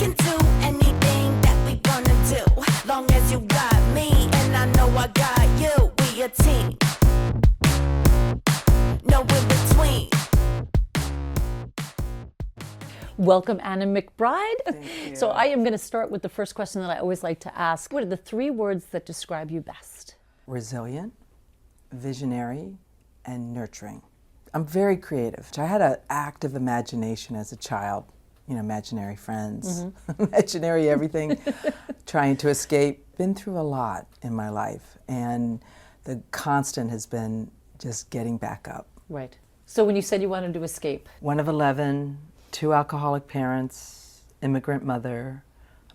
can do anything that we wanna do. Long as you got me, and I know I got you. We a team. No in between. Welcome, Anna McBride. Thank you. So I am going to start with the first question that I always like to ask. What are the 3 words that describe you best? Resilient, visionary, and nurturing. I'm very creative. I had an active imagination as a child. You know, imaginary friends, imaginary everything, trying to escape. Been through a lot in my life, and the constant has been just getting back up. Right. So when you said you wanted to escape. One of 11, 2 alcoholic parents, immigrant mother,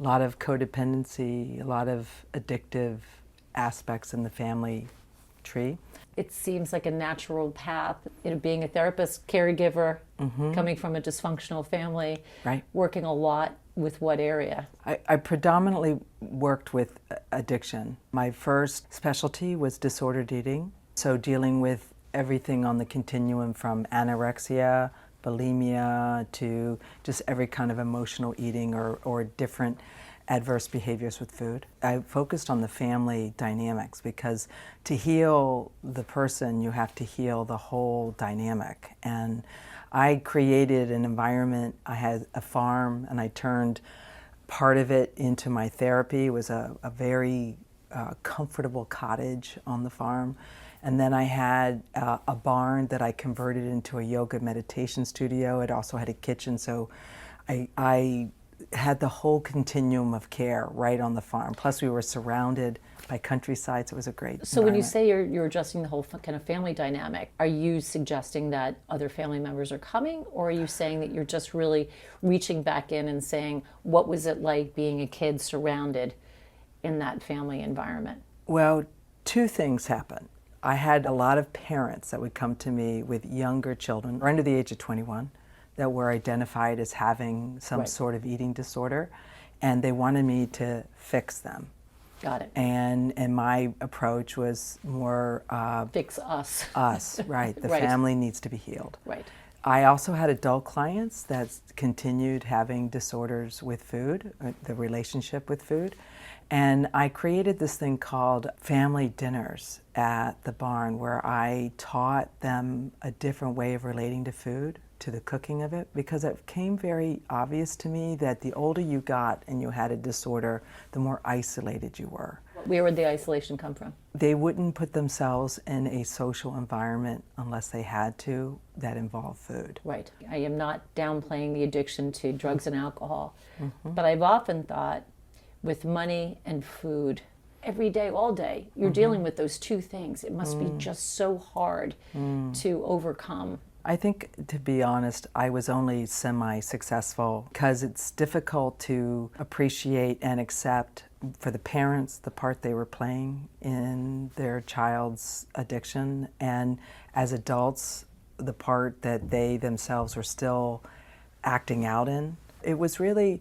a lot of codependency, a lot of addictive aspects in the family tree. It seems like a natural path, being a therapist, caregiver, coming from a dysfunctional family, Right. working a lot with what area? I predominantly worked with addiction. My first specialty was disordered eating, so dealing with everything on the continuum from anorexia, bulimia, to just every kind of emotional eating or different adverse behaviors with food. I focused on the family dynamics because to heal the person, you have to heal the whole dynamic. And I created an environment. I had a farm, and I turned part of it into my therapy. It was a very comfortable cottage on the farm. And then I had a barn that I converted into a yoga meditation studio. It also had a kitchen, so I had the whole continuum of care right on the farm. Plus we were surrounded by countryside, so it was a great So when you environment. say you're adjusting the whole kind of family dynamic, are you suggesting that other family members are coming, or are you saying that you're just really reaching back in and saying, what was it like being a kid surrounded in that family environment? Well, 2 things happened. I had a lot of parents that would come to me with younger children, or under the age of 21, that were identified as having some Right. sort of eating disorder, and they wanted me to fix them. Got it. And my approach was more Fix us. us, right? The Right. family needs to be healed. Right. I also had adult clients that continued having disorders with food, the relationship with food. And I created this thing called family dinners at the barn, where I taught them a different way of relating to food, to the cooking of it, because it became very obvious to me that the older you got and you had a disorder, the more isolated you were. Where would the isolation come from? They wouldn't put themselves in a social environment unless they had to that involved food. Right. I am not downplaying the addiction to drugs and alcohol, but I've often thought with money and food, every day, all day, you're dealing with those 2 things. It must be just so hard to overcome. I think, to be honest, I was only semi-successful because it's difficult to appreciate and accept for the parents the part they were playing in their child's addiction, and as adults, the part that they themselves were still acting out in. It was really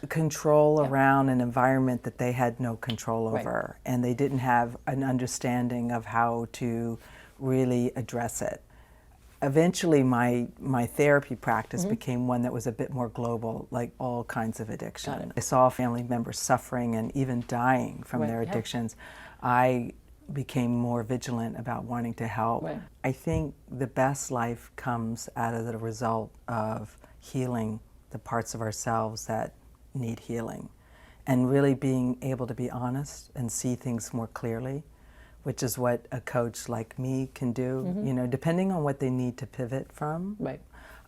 control around an environment that they had no control over, and they didn't have an understanding of how to really address it. Eventually, my therapy practice became one that was a bit more global, like all kinds of addiction. I saw family members suffering and even dying from their addictions. I became more vigilant about wanting to help. Right. I think the best life comes out of the result of healing the parts of ourselves that need healing, and really being able to be honest and see things more clearly, which is what a coach like me can do, you know, depending on what they need to pivot from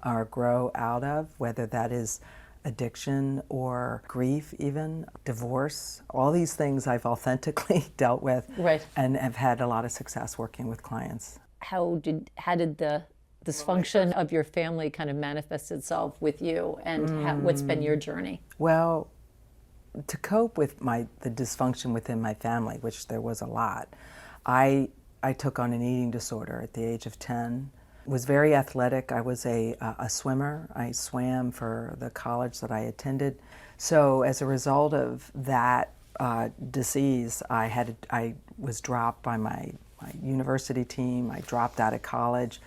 or grow out of, whether that is addiction or grief, even divorce. All these things I've authentically dealt with and have had a lot of success working with clients. How did the dysfunction of your family kind of manifest itself with you, and what's been your journey? Well, to cope with the dysfunction within my family, which there was a lot, I took on an eating disorder at the age of 10. Was very athletic. I was a swimmer. I swam for the college that I attended. So as a result of that disease, I was dropped by my university team. I dropped out of college.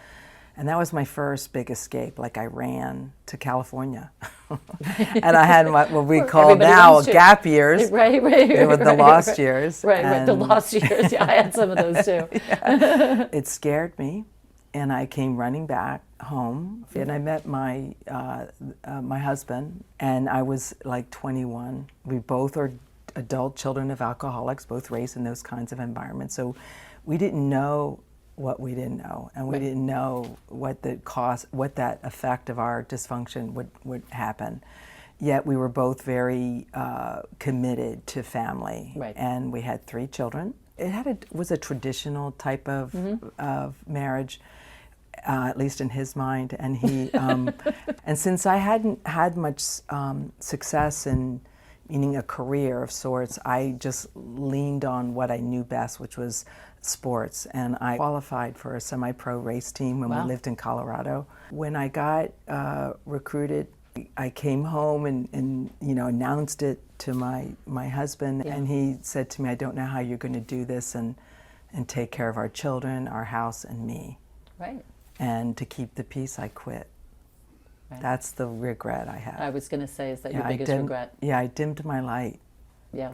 And that was my first big escape. Like, I ran to California. And I had what we call Everybody now wants to. gap years. Right. They were the lost years. Right, the And lost years. Yeah, I had some of those too. it scared me, and I came running back home. And I met my my husband, and I was like 21. We both are adult children of alcoholics, both raised in those kinds of environments. So we didn't know what we didn't know, and we didn't know what the cost, what that effect of our dysfunction would happen. Yet we were both very committed to family, and we had 3 children. It was a traditional type of marriage, at least in his mind. And he, and since I hadn't had much success in meaning a career of sorts, I just leaned on what I knew best, which was sports. And I qualified for a semi-pro race team when we lived in Colorado. When I got recruited, I came home and announced it to my husband, and he said to me, "I don't know how you're going to do this and take care of our children, our house, and me." Right. And to keep the peace, I quit. Right. That's the regret I have. I was going to say, is that your biggest regret? Yeah, I dimmed my light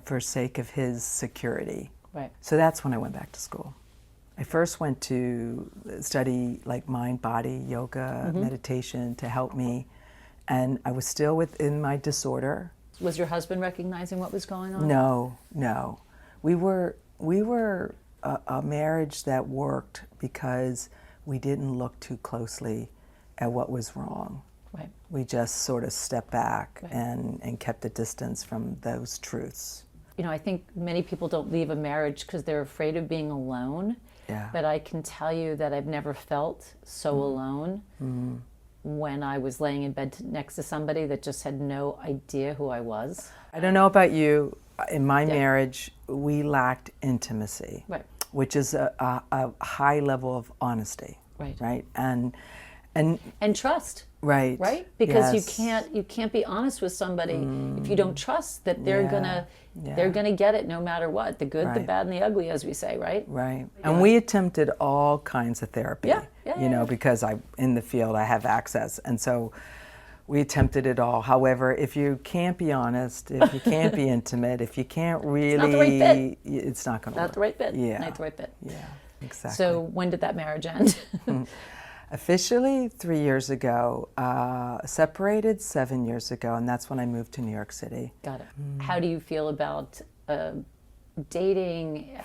for sake of his security. Right. So that's when I went back to school. I first went to study like mind, body, yoga, meditation to help me. And I was still within my disorder. Was your husband recognizing what was going on? No. We were a marriage that worked because we didn't look too closely at what was wrong. Right. We just sort of stepped back and kept a distance from those truths. You know, I think many people don't leave a marriage because they're afraid of being alone. Yeah. But I can tell you that I've never felt so alone when I was laying in bed next to somebody that just had no idea who I was. I don't know about you. In my marriage, we lacked intimacy, which is a high level of honesty, right? And trust. Right. Right? Because you can't be honest with somebody if you don't trust that they're gonna get it no matter what. The good, the bad, and the ugly, as we say, right? Right. And we attempted all kinds of therapy. Because in the field I have access. And so we attempted it all. However, if you can't be honest, if you can't be intimate, if you can't really, it's not the right bit. It's not going to work. Not the right bit. Yeah. Not the right bit. Yeah, exactly. So when did that marriage end? Officially 3 years ago, separated 7 years ago, and that's when I moved to New York City. Got it. How do you feel about dating?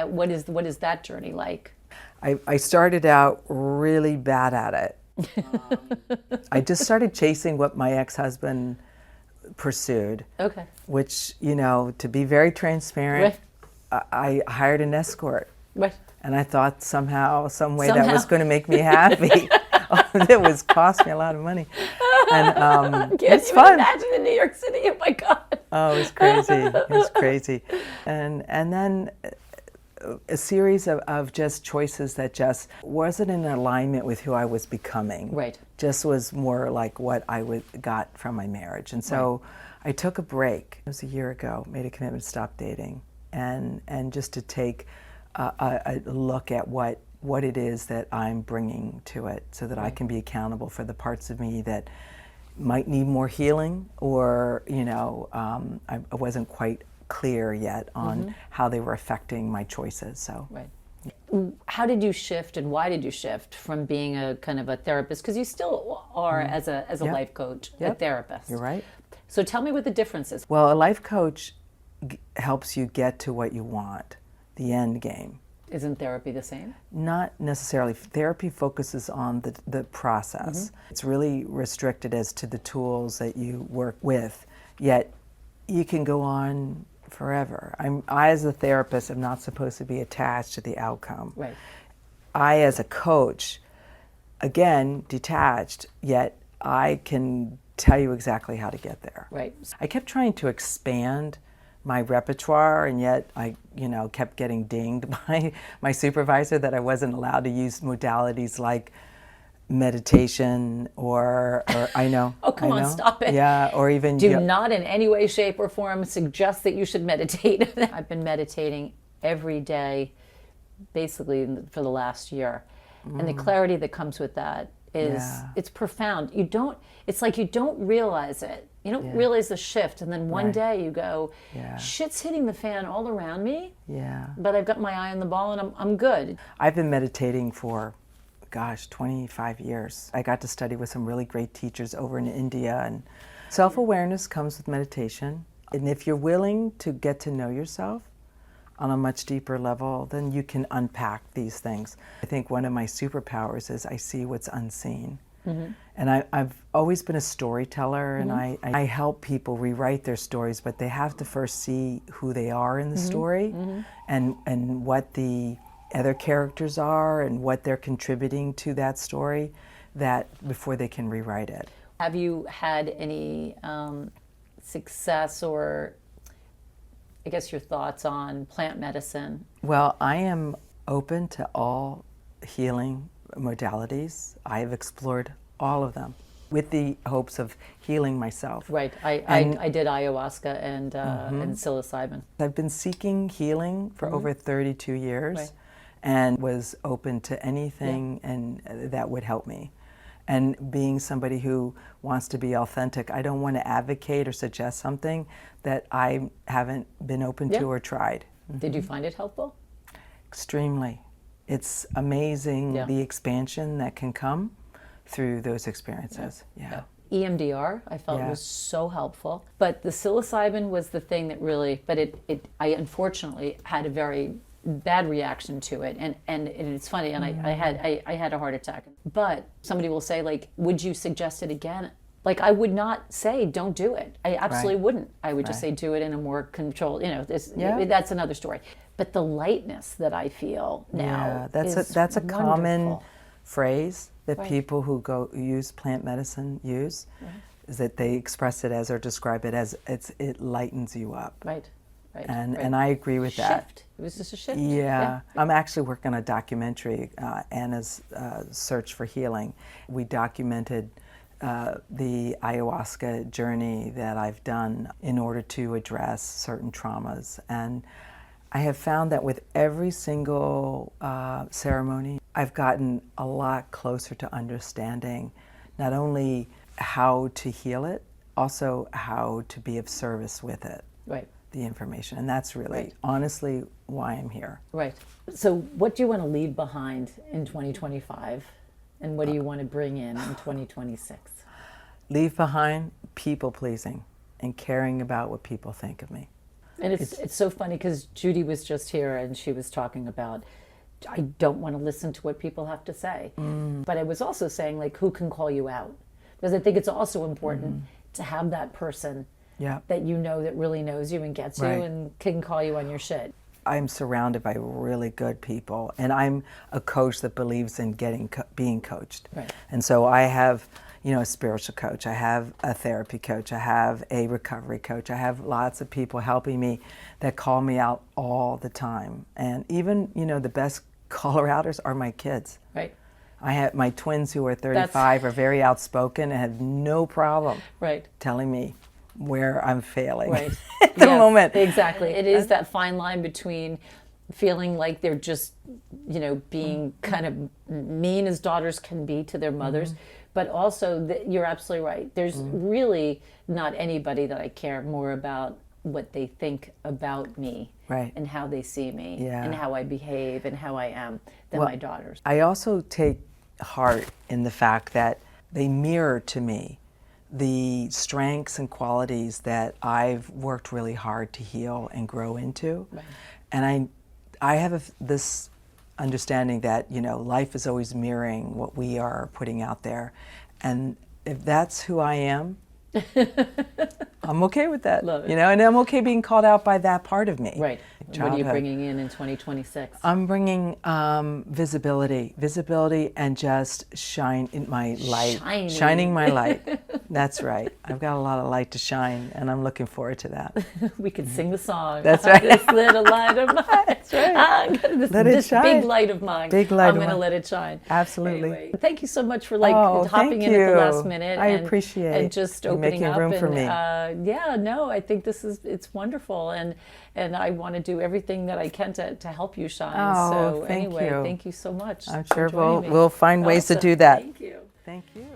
What is that journey like? I started out really bad at it. I just started chasing what my ex-husband pursued. Okay. Which, to be very transparent, I hired an escort. Right. And I thought somehow, some way that was going to make me happy. It was cost me a lot of money. And it's fun. Imagine in New York City. Oh my God. Oh, it was crazy. It was crazy. And then a series of just choices that just wasn't in alignment with who I was becoming. Right. Just was more like what I got from my marriage. And so I took a break. It was a year ago. Made a commitment to stop dating and just to take a look at what it is that I'm bringing to it, so that I can be accountable for the parts of me that might need more healing, or I wasn't quite clear yet on how they were affecting my choices. So. Right. How did you shift, and why did you shift from being a kind of a therapist? Because you still are as a life coach, a therapist. You're right. So tell me what the difference is. Well, a life coach helps you get to what you want, the end game. Isn't therapy the same? Not necessarily. Therapy focuses on the process. It's really restricted as to the tools that you work with, yet you can go on forever. I, as a therapist, am not supposed to be attached to the outcome. Right. I, as a coach, again, detached, yet I can tell you exactly how to get there. Right. I kept trying to expand my repertoire, and yet I, kept getting dinged by my supervisor that I wasn't allowed to use modalities like meditation or I know. Oh, come on, stop it. Yeah, or even... Do not in any way, shape, or form suggest that you should meditate. I've been meditating every day, basically, for the last year. and the clarity that comes with that is it's profound. It's like you don't realize it. You don't realize the shift, and then one day you go, shit's hitting the fan all around me. Yeah. But I've got my eye on the ball, and I'm good. I've been meditating for, 25 years. I got to study with some really great teachers over in India, and self-awareness comes with meditation. And if you're willing to get to know yourself on a much deeper level, then you can unpack these things. I think one of my superpowers is I see what's unseen. And I've always been a storyteller, and I help people rewrite their stories, but they have to first see who they are in the story and what the other characters are and what they're contributing to that story, that before they can rewrite it. Have you had any success, or I guess your thoughts on plant medicine? Well, I am open to all healing modalities. I have explored all of them with the hopes of healing myself. Right. I did ayahuasca and psilocybin. I've been seeking healing for over 32 years and was open to anything and that would help me. And being somebody who wants to be authentic, I don't want to advocate or suggest something that I haven't been open to or tried. Did you find it helpful? Extremely. It's amazing the expansion that can come through those experiences. EMDR, I felt was so helpful. But the psilocybin was the thing that really, but I unfortunately had a very bad reaction to it, and it's funny, and I had a heart attack. But somebody will say, like, would you suggest it again? Like, I would not say don't do it. I absolutely wouldn't. I would just say do it in a more controlled, that's another story. But the lightness that I feel now that's a common wonderful phrase that people who use plant medicine use, is that they express it as or describe it as it lightens you up. Right. And I agree with that. Shift. It was just a shift. Yeah. I'm actually working on a documentary, Anna's Search for Healing. We documented the ayahuasca journey that I've done in order to address certain traumas. And I have found that with every single ceremony, I've gotten a lot closer to understanding not only how to heal it, also how to be of service with it. Right. The information. And that's really, honestly, why I'm here. Right. So what do you want to leave behind in 2025? And what do you want to bring in 2026? Leave behind people pleasing and caring about what people think of me. And it's so funny because Judy was just here and she was talking about, I don't want to listen to what people have to say. But I was also saying, like, who can call you out? Because I think it's also important to have that person that you know that really knows you and gets you and can call you on your shit. I'm surrounded by really good people, and I'm a coach that believes in being coached. Right. And so I have, a spiritual coach, I have a therapy coach, I have a recovery coach, I have lots of people helping me that call me out all the time. And even, the best caller-outers are my kids. Right. I have my twins who are 35 are very outspoken and have no problem telling me where I'm failing at the moment. Exactly. It is that fine line between feeling like they're just, being kind of mean as daughters can be to their mothers, but also you're absolutely right. There's really not anybody that I care more about what they think about me and how they see me and how I behave and how I am than my daughters. I also take heart in the fact that they mirror to me the strengths and qualities that I've worked really hard to heal and grow into. Right. And I have this understanding that, life is always mirroring what we are putting out there. And if that's who I am, I'm okay with that. Love it. And I'm okay being called out by that part of me. Right. What are you bringing in 2026? I'm bringing visibility and just shine in my light. Shining my light. That's right. I've got a lot of light to shine, and I'm looking forward to that. We could sing the song. That's right. This little light of mine. That's right. This shine. Big light of mine. Big light I'm going to let it shine. Absolutely. Anyway, thank you so much for hopping in at the last minute. I appreciate and just opening making up room for me. I think it's wonderful, and I want to do do everything that I can to help you shine. Oh, So thank anyway, you. thank you so much. I'm for sure joining me. we'll find ways to Awesome. do that. Thank you. Thank you.